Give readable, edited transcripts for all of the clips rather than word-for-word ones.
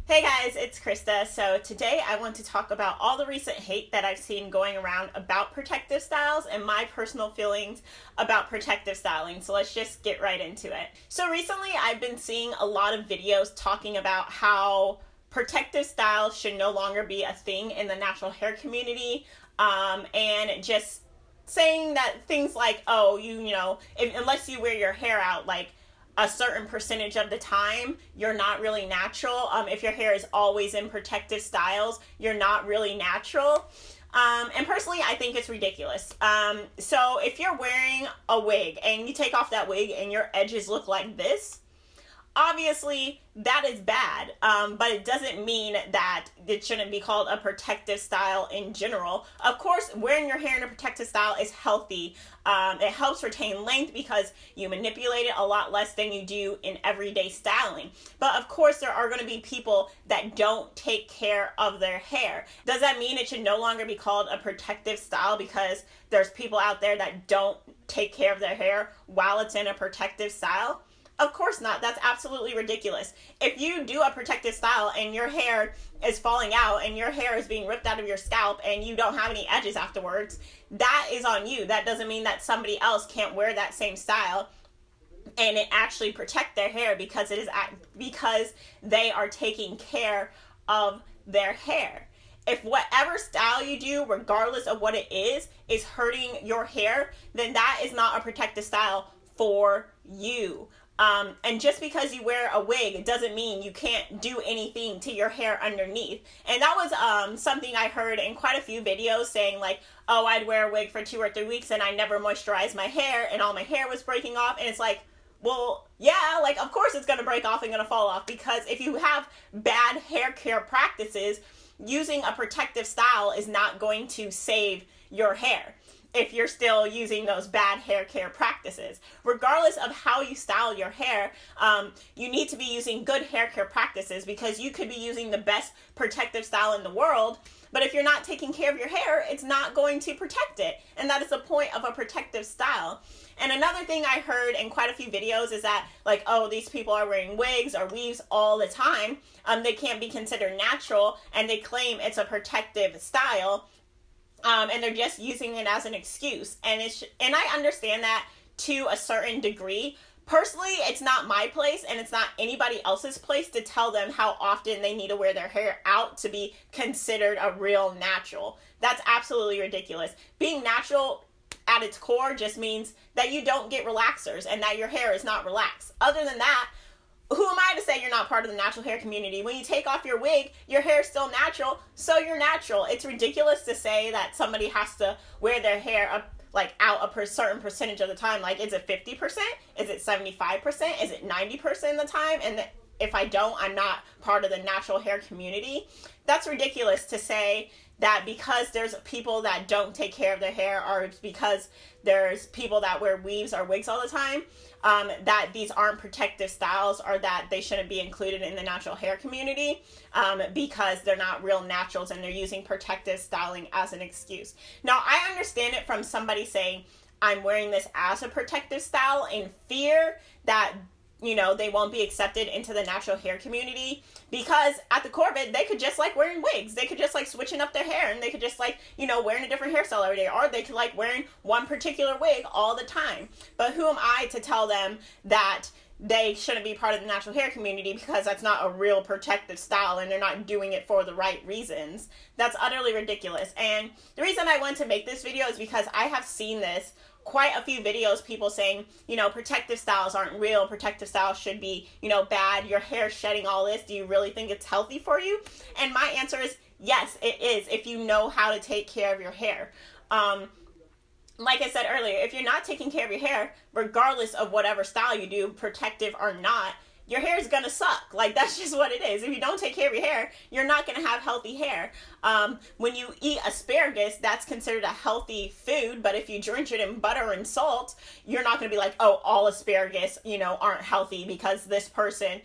Hey guys, it's Krista. So today I want to talk about all the recent hate that I've seen going around about protective styles and my personal feelings about protective styling. So let's just get right into it. So recently I've been seeing a lot of videos talking about how protective styles should no longer be a thing in the natural hair community, and just saying that things like, oh, unless you wear your hair out like a certain percentage of the time, you're not really natural. If your hair is always in protective styles, you're not really natural. And personally, I think it's ridiculous. So if you're wearing a wig and you take off that wig and your edges look like this, obviously that is bad, but it doesn't mean that it shouldn't be called a protective style in general. Of course, wearing your hair in a protective style is healthy. It helps retain length because you manipulate it a lot less than you do in everyday styling. But of course, there are going to be people that don't take care of their hair. Does that mean it should no longer be called a protective style because there's people out there that don't take care of their hair while it's in a protective style? Of course not. That's absolutely ridiculous. If you do a protective style and your hair is falling out and your hair is being ripped out of your scalp and you don't have any edges afterwards, that is on you. That doesn't mean that somebody else can't wear that same style and it actually protect their hair because they are taking care of their hair. If whatever style you do, regardless of what it is hurting your hair, then that is not a protective style for you. And just because you wear a wig, it doesn't mean you can't do anything to your hair underneath. And that was something I heard in quite a few videos saying like, oh, I'd wear a wig for 2 or 3 weeks and I never moisturized my hair and all my hair was breaking off. And it's like, well, yeah, like of course it's going to break off and going to fall off, because if you have bad hair care practices, using a protective style is not going to save your hair if you're still using those bad hair care practices. Regardless of how you style your hair, you need to be using good hair care practices, because you could be using the best protective style in the world, but if you're not taking care of your hair, it's not going to protect it. And that is the point of a protective style. And another thing I heard in quite a few videos is that like, oh, these people are wearing wigs or weaves all the time. They can't be considered natural, and they claim it's a protective style. And they're just using it as an excuse. And I understand that to a certain degree. Personally, it's not my place and it's not anybody else's place to tell them how often they need to wear their hair out to be considered a real natural. That's absolutely ridiculous. Being natural at its core just means that you don't get relaxers and that your hair is not relaxed. Other than that, who am I to say you're not part of the natural hair community? When you take off your wig, your hair is still natural, so you're natural. It's ridiculous to say that somebody has to wear their hair out a certain percentage of the time. Like, is it 50%? Is it 75%? Is it 90% of the time? And if I don't, I'm not part of the natural hair community. That's ridiculous to say that because there's people that don't take care of their hair, or because there's people that wear weaves or wigs all the time, that these aren't protective styles, or that they shouldn't be included in the natural hair community, because they're not real naturals and they're using protective styling as an excuse. Now, I understand it from somebody saying, I'm wearing this as a protective style in fear that they won't be accepted into the natural hair community, because at the core of it, they could just like wearing wigs. They could just like switching up their hair, and they could just like, wearing a different hairstyle every day, or they could like wearing one particular wig all the time. But who am I to tell them that they shouldn't be part of the natural hair community because that's not a real protective style and they're not doing it for the right reasons? That's utterly ridiculous. And the reason I wanted to make this video is because I have seen this quite a few videos, people saying, protective styles aren't real, protective styles should be, bad, your hair shedding all this, do you really think it's healthy for you? And my answer is, yes, it is, if you know how to take care of your hair. Like I said earlier, if you're not taking care of your hair, regardless of whatever style you do, protective or not, your hair is gonna suck. Like, that's just what it is. If you don't take care of your hair, you're not gonna have healthy hair. When you eat asparagus, that's considered a healthy food, but if you drench it in butter and salt, you're not gonna be like, oh, all asparagus, aren't healthy because this person,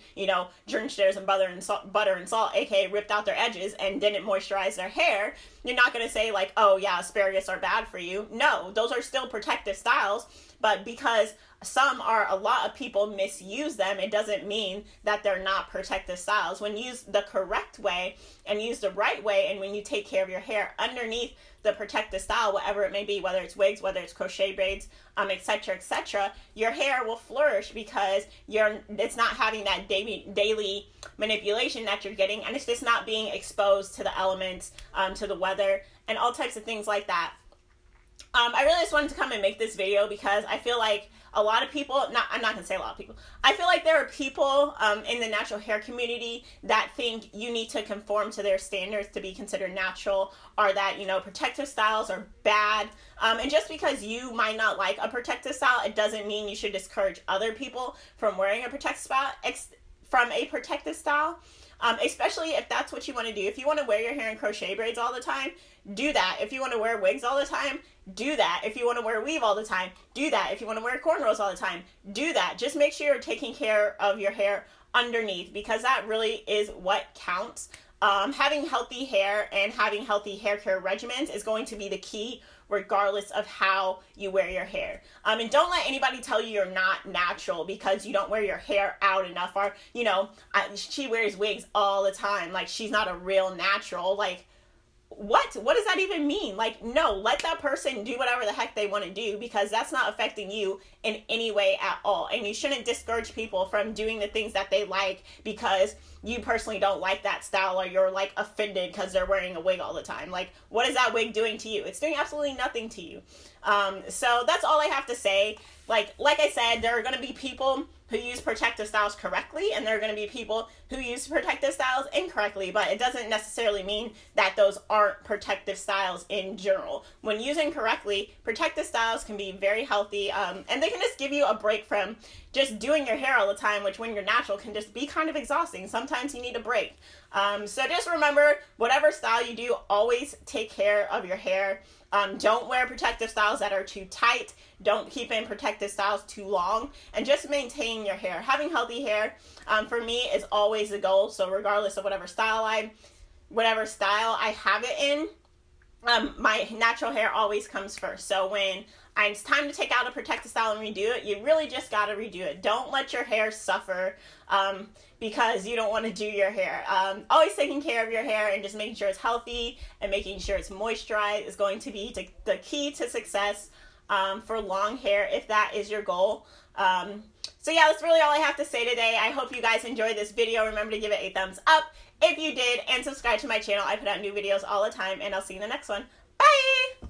drenched theirs in butter and salt, aka ripped out their edges and didn't moisturize their hair. You're not gonna say like, oh yeah, asparagus are bad for you. No, those are still protective styles, but because a lot of people misuse them, it doesn't mean that they're not protective styles. When used the correct way and used the right way, and when you take care of your hair underneath the protective style, whatever it may be, whether it's wigs, whether it's crochet braids, etc., your hair will flourish because it's not having that daily manipulation that you're getting, and it's just not being exposed to the elements, to the weather, and all types of things like that. I really just wanted to come and make this video because I feel like a lot of people, I'm not going to say a lot of people, I feel like there are people in the natural hair community that think you need to conform to their standards to be considered natural, or that, you know, protective styles are bad. And just because you might not like a protective style, it doesn't mean you should discourage other people from wearing a protective style. Especially if that's what you want to do. If you want to wear your hair in crochet braids all the time, do that. If you want to wear wigs all the time, do that. If you want to wear weave all the time, do that. If you want to wear cornrows all the time, do that. Just make sure you're taking care of your hair underneath, because that really is what counts. Having healthy hair and having healthy hair care regimens is going to be the key, regardless of how you wear your hair. And don't let anybody tell you you're not natural because you don't wear your hair out enough, or, you know, she wears wigs all the time, like she's not a real natural. Like, what does that even mean? Like, no, let that person do whatever the heck they want to do, because that's not affecting you in any way at all. And you shouldn't discourage people from doing the things that they like because you personally don't like that style, or you're like offended because they're wearing a wig all the time. Like, what is that wig doing to you? It's doing absolutely nothing to you. So that's all I have to say. Like I said, there are going to be people who use protective styles correctly, and there are going to be people who use protective styles incorrectly, but it doesn't necessarily mean that those aren't protective styles in general. When using correctly, protective styles can be very healthy, and they can just give you a break from just doing your hair all the time, which when you're natural can just be kind of exhausting. Sometimes you need a break. So just remember, whatever style you do, always take care of your hair. Don't wear protective styles that are too tight. Don't keep in protective styles too long, and just maintain your hair. Having healthy hair, for me, is always the goal. So regardless of whatever style I have it in, my natural hair always comes first. So when it's time to take out a protective style and redo it, you really just got to redo it. Don't let your hair suffer because you don't want to do your hair. Always taking care of your hair and just making sure it's healthy and making sure it's moisturized is going to be the key to success for long hair, if that is your goal. So yeah, that's really all I have to say today. I hope you guys enjoyed this video. Remember to give it a thumbs up if you did, and subscribe to my channel. I put out new videos all the time, and I'll see you in the next one. Bye!